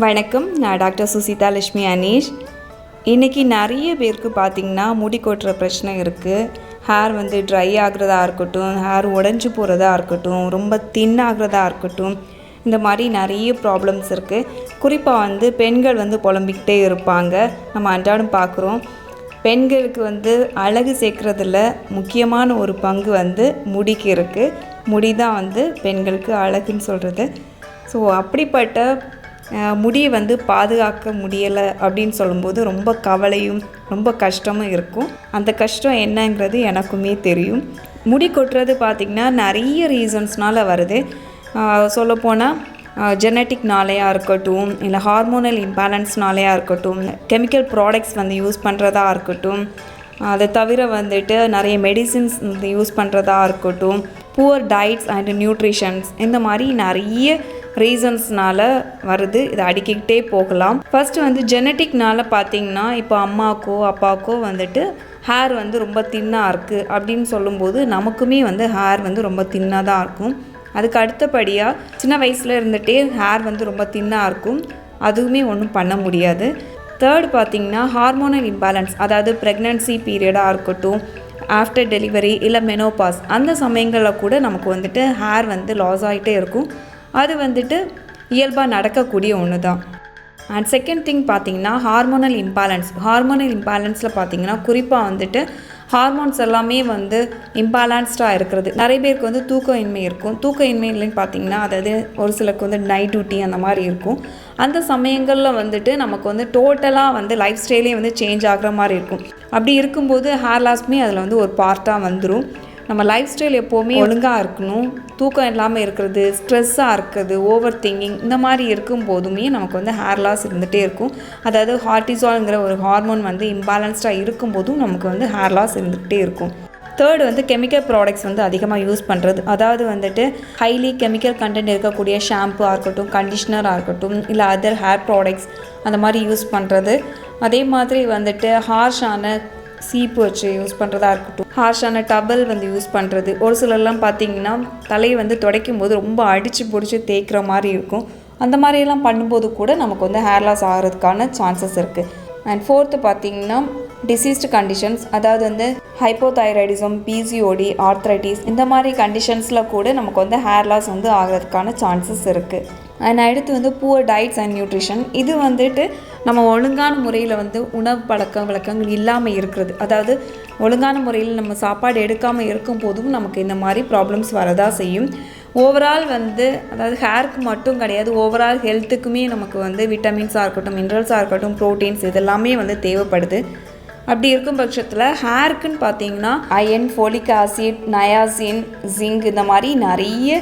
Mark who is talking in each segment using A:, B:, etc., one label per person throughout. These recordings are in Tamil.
A: வணக்கம். நான் டாக்டர் சுசிதா லட்சுமி அனீஷ். இன்றைக்கி நிறைய பேருக்கு பார்த்திங்கன்னா முடி கொட்டுற பிரச்சனை இருக்குது. ஹேர் ட்ரை ஆகிறதா இருக்கட்டும், ஹேர் உடஞ்சி போகிறதா இருக்கட்டும், ரொம்ப தின் ஆகிறதா இருக்கட்டும், இந்த மாதிரி நிறைய ப்ராப்ளம்ஸ் இருக்குது. குறிப்பாக பெண்கள் புலம்பிக்கிட்டே இருப்பாங்க. நம்ம அன்றாடம் பார்க்குறோம். பெண்களுக்கு அழகு சேர்க்குறதுல முக்கியமான ஒரு பங்கு முடிக்கு இருக்குது. முடி தான் பெண்களுக்கு அழகுன்னு சொல்கிறது. ஸோ அப்படிப்பட்ட முடியை பாதுகாக்க முடியலை அப்படின்னு சொல்லும்போது ரொம்ப கவலையும் ரொம்ப கஷ்டமும் இருக்கும். அந்த கஷ்டம் என்னங்கிறது எனக்குமே தெரியும். முடி கொட்டுறது பார்த்திங்கன்னா நிறைய ரீசன்ஸ்னால் வருது. சொல்லப்போனால் ஜெனட்டிக்னாலேயா இருக்கட்டும், இல்லை ஹார்மோனல் இம்பேலன்ஸ்னாலேயா இருக்கட்டும், கெமிக்கல் ப்ராடக்ட்ஸ் யூஸ் பண்ணுறதா இருக்கட்டும், அதை தவிர நிறைய மெடிசின்ஸ் யூஸ் பண்ணுறதா இருக்கட்டும், புவர் டயட்ஸ் அண்ட் நியூட்ரிஷன்ஸ், இந்த மாதிரி நிறைய ரீசன்ஸ்னால் வருது. இதை அடிக்கிக்கிட்டே போகலாம். ஃபஸ்ட்டு ஜெனட்டிக்னால் பார்த்திங்கன்னா இப்போ அம்மாக்கோ அப்பாக்கோ ஹேர் ரொம்ப தின்னாக இருக்குது அப்படின்னு சொல்லும்போது நமக்குமே ஹேர் ரொம்ப தின்னாக தான் இருக்கும். அதுக்கு அடுத்தபடியாக சின்ன வயசில் இருந்துகிட்டே ஹேர் ரொம்ப தின்னாக இருக்கும். அதுவுமே ஒன்றும் பண்ண முடியாது. தேர்டு பார்த்திங்கன்னா ஹார்மோனல் இம்பேலன்ஸ், அதாவது ப்ரெக்னன்சி பீரியடாக இருக்கட்டும், ஆஃப்டர் டெலிவரி இல்லை மெனோபாஸ், அந்த சமயங்களில் கூட நமக்கு ஹேர் லாஸ் ஆகிட்டே இருக்கும். அது இயல்பாக நடக்கக்கூடிய ஒன்று தான். அண்ட் செகண்ட் திங் பார்த்திங்கன்னா ஹார்மோனல் இம்பேலன்ஸில் பார்த்திங்கன்னா குறிப்பாக ஹார்மோன்ஸ் எல்லாமே இம்பேலன்ஸ்டாக இருக்கிறது. நிறைய பேருக்கு தூக்க இன்மை இருக்கும். தூக்க இன்மையிலன்னு பார்த்திங்கன்னா அதாவது ஒரு சிலருக்கு நைட் டியூட்டி அந்த மாதிரி இருக்கும். அந்த சமயங்களில் நமக்கு டோட்டலாக லைஃப் ஸ்டைலே சேஞ்ச் ஆகிற மாதிரி இருக்கும். அப்படி இருக்கும்போது ஹேர் லாஸ்மே அதில் ஒரு பார்ட்டாக வந்துடும். நம்ம லைஃப் ஸ்டைல் எப்போவுமே ஒழுங்காக இருக்கணும். தூக்கம் இல்லாமல் இருக்கிறது, ஸ்ட்ரெஸ்ஸாக இருக்கிறது, ஓவர் திங்கிங், இந்த மாதிரி இருக்கும் போதுமே நமக்கு ஹேர் லாஸ் இருந்துகிட்டே இருக்கும். அதாவது கார்டிசால்ங்கிற ஒரு ஹார்மோன் இம்பேலன்ஸ்டாக இருக்கும்போதும் நமக்கு ஹேர் லாஸ் இருந்துகிட்டே இருக்கும். தேர்டு கெமிக்கல் ப்ராடக்ட்ஸ் அதிகமாக யூஸ் பண்ணுறது. அதாவது ஹைலி கெமிக்கல் கண்டென்ட் இருக்கக்கூடிய ஷாம்புவாக இருக்கட்டும், கண்டிஷ்னராக இருக்கட்டும், இல்லை அதர் ஹேர் ப்ராடக்ட்ஸ் அந்த மாதிரி யூஸ் பண்ணுறது. அதே மாதிரி ஹார்ஷான சீப்பு வச்சு யூஸ் பண்ணுறதா இருக்கட்டும், ஹார்ஷான டபல் யூஸ் பண்ணுறது. ஒரு சிலர்லாம் பார்த்திங்கன்னா தலையை துடைக்கும் போது ரொம்ப அடித்து பிடிச்சி தேய்க்கிற மாதிரி இருக்கும். அந்த மாதிரியெல்லாம் பண்ணும்போது கூட நமக்கு ஹேர் லாஸ் ஆகிறதுக்கான சான்சஸ் இருக்குது. அண்ட் ஃபோர்த்து பார்த்திங்கன்னா டிசீஸ்டு கண்டிஷன்ஸ், அதாவது ஹைப்போதைராய்டிசம், பிசிஓடி, ஆர்த்ரைட்டிஸ், இந்த மாதிரி கண்டிஷன்ஸில் கூட நமக்கு ஹேர் லாஸ் ஆகிறதுக்கான சான்சஸ் இருக்குது. அண்ட் அடுத்து புவர் டயட்ஸ் அண்ட் நியூட்ரிஷன். இது நம்ம ஒழுங்கான முறையில் உணவு வழக்கங்கள் இல்லாமல் இருக்கிறது. அதாவது ஒழுங்கான முறையில் நம்ம சாப்பாடு எடுக்காமல் இருக்கும் போதும் நமக்கு இந்த மாதிரி ப்ராப்ளம்ஸ் வரதா செய்யும். ஓவரால் அதாவது ஹேருக்கு மட்டும் கிடையாது, ஓவரால் ஹெல்த்துக்குமே நமக்கு விட்டமின்ஸாக இருக்கட்டும், மினரல்ஸாக இருக்கட்டும், ப்ரோட்டீன்ஸ் இதெல்லாமே தேவைப்படுது. அப்படி இருக்கும் பட்சத்தில் ஹேருக்குன்னு பார்த்திங்கன்னா iron, folic acid, niacin, zinc, இந்த மாதிரி நிறைய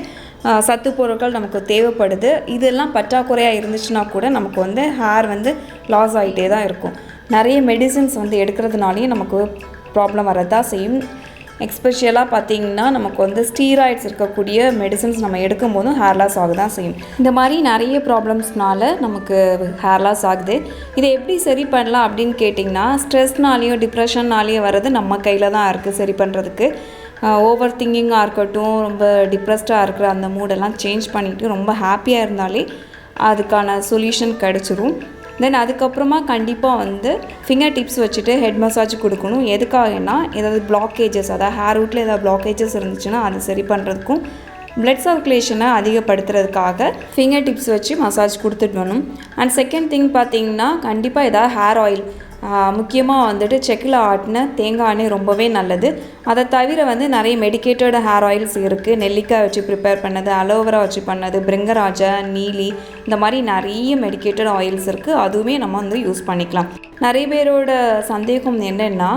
A: சத்து பொருட்கள் நமக்கு தேவைப்படுது. இதெல்லாம் பற்றாக்குறையாக இருந்துச்சுன்னா கூட நமக்கு ஹேர் லாஸ் ஆகிட்டே தான் இருக்கும். நிறைய மெடிசின்ஸ் எடுக்கிறதுனாலையும் நமக்கு ப்ராப்ளம் வரதான் செய்யும். எக்ஸ்பெஷலாக பார்த்திங்கன்னா நமக்கு ஸ்டீராய்ட்ஸ் இருக்கக்கூடிய மெடிசின்ஸ் நம்ம எடுக்கும் போதும் ஹேர் லாஸ் ஆக தான் செய்யும். இந்த மாதிரி நிறைய ப்ராப்ளம்ஸ்னால நமக்கு ஹேர் லாஸ் ஆகுது. இதை எப்படி சரி பண்ணலாம் அப்படின்னு கேட்டிங்கன்னா, ஸ்ட்ரெஸ்னாலேயோ டிப்ரெஷன்னாலேயோ வர்றது நம்ம கையில் தான் இருக்குது சரி பண்ணுறதுக்கு. ஓவர் திங்கிங்காக இருக்கட்டும், ரொம்ப டிப்ரெஸ்டாக இருக்கிற அந்த மூடெல்லாம் சேஞ்ச் பண்ணிவிட்டு ரொம்ப ஹாப்பியாக இருந்தாலே அதுக்கான சொல்யூஷன் கிடச்சிரும். தென் அதுக்கப்புறமா கண்டிப்பாக ஃபிங்கர் டிப்ஸ் வச்சுட்டு ஹெட் மசாஜ் கொடுக்கணும். எதுக்காகனா ஏதாவது பிளாக்கேஜஸ், அதாவது ஹேர் ரூட்டில் ஏதாவது பிளாக்கேஜஸ் இருந்துச்சுன்னா அதை சரி பண்ணுறதுக்கும், பிளட் சர்க்குலேஷனை அதிகப்படுத்துறதுக்காக ஃபிங்கர் டிப்ஸ் வச்சு மசாஜ் கொடுத்துட்டு வரணும். அண்ட் செகண்ட் திங் பார்த்திங்கன்னா கண்டிப்பாக ஏதாவது ஹேர் ஆயில், முக்கியமாக செக்கில் ஆட்டின தேங்காய் எண்ணெய் ரொம்பவே நல்லது. அதை தவிர நிறைய மெடிக்கேட்டட் ஹேர் ஆயில்ஸ் இருக்குது. நெல்லிக்காய் வச்சு ப்ரிப்பேர் பண்ணது, அலோவேரா வச்சு பண்ணது, பிரிங்கராஜா, நீலி, இந்த மாதிரி நிறைய மெடிக்கேட்டட் ஆயில்ஸ் இருக்குது. அதுவுமே நம்ம யூஸ் பண்ணிக்கலாம். நிறைய பேரோட சந்தேகம் என்னென்னா,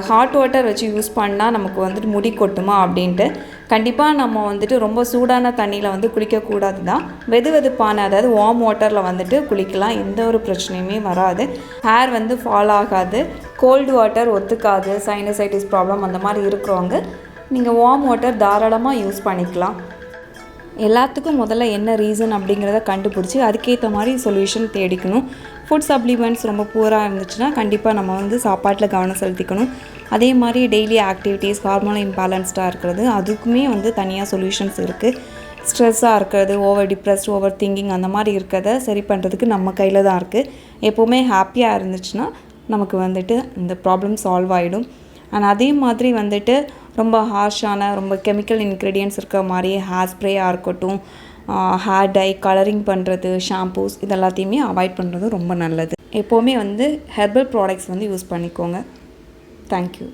A: ஹாட் வாட்டர் வச்சு யூஸ் பண்ணால் நமக்கு முடி கொட்டுமா அப்படின்ட்டு. கண்டிப்பாக நம்ம ரொம்ப சூடான தண்ணியில் குளிக்கக்கூடாது தான். வெதுவெதுப்பான, அதாவது வார்ம் வாட்டரில் குளிக்கலாம். எந்த ஒரு பிரச்சனையுமே வராது. ஹேர் ஃபால் ஆகாது. கோல்டு வாட்டர் ஒத்துக்காது. சைனசைட்டிஸ் ப்ராப்ளம் அந்த மாதிரி இருக்கிறவங்க நீங்கள் வார்ம் வாட்டர் தாராளமாக யூஸ் பண்ணிக்கலாம். எல்லாத்துக்கும் முதல்ல என்ன ரீசன் அப்படிங்கிறத கண்டுபிடிச்சி அதுக்கேற்ற மாதிரி சொல்யூஷன் தேடிக்கணும். ஃபுட் சப்ளிமெண்ட்ஸ் ரொம்ப பூராக இருந்துச்சுன்னா கண்டிப்பாக நம்ம சாப்பாட்டில் கவனம் செலுத்திக்கணும். அதே மாதிரி டெய்லி ஆக்டிவிட்டீஸ், ஹார்மோனல் இம்பேலன்ஸ்டாக இருக்கிறது, அதுக்குமே தனியாக சொல்யூஷன்ஸ் இருக்குது. ஸ்ட்ரெஸ்ஸாக இருக்கிறது, ஓவர் டிப்ரெஸ்ட், ஓவர் திங்கிங் அந்த மாதிரி இருக்கிறத சரி பண்ணுறதுக்கு நம்ம கையில் தான் இருக்குது. எப்போவுமே ஹாப்பியாக இருந்துச்சுன்னா நமக்கு வந்துட்டு இந்த ப்ராப்ளம் சால்வ் ஆகிடும். அண்ட் அதே மாதிரி வந்துட்டு ரொம்ப ஹார்ஷான ரொம்ப கெமிக்கல் இன்க்ரீடியன்ட்ஸ் இருக்கிற மாதிரி ஹேர் ஸ்ப்ரேயாக இருக்கட்டும், ஹேர் டை, கலரிங் பண்ணுறது, ஷாம்பூஸ் இதெல்லாத்தையுமே அவாய்ட் பண்ணுறது ரொம்ப நல்லது. எப்போவுமே வந்து ஹெர்பல் ப்ராடக்ட்ஸ் வந்து யூஸ் பண்ணிக்கோங்க. தேங்க்யூ.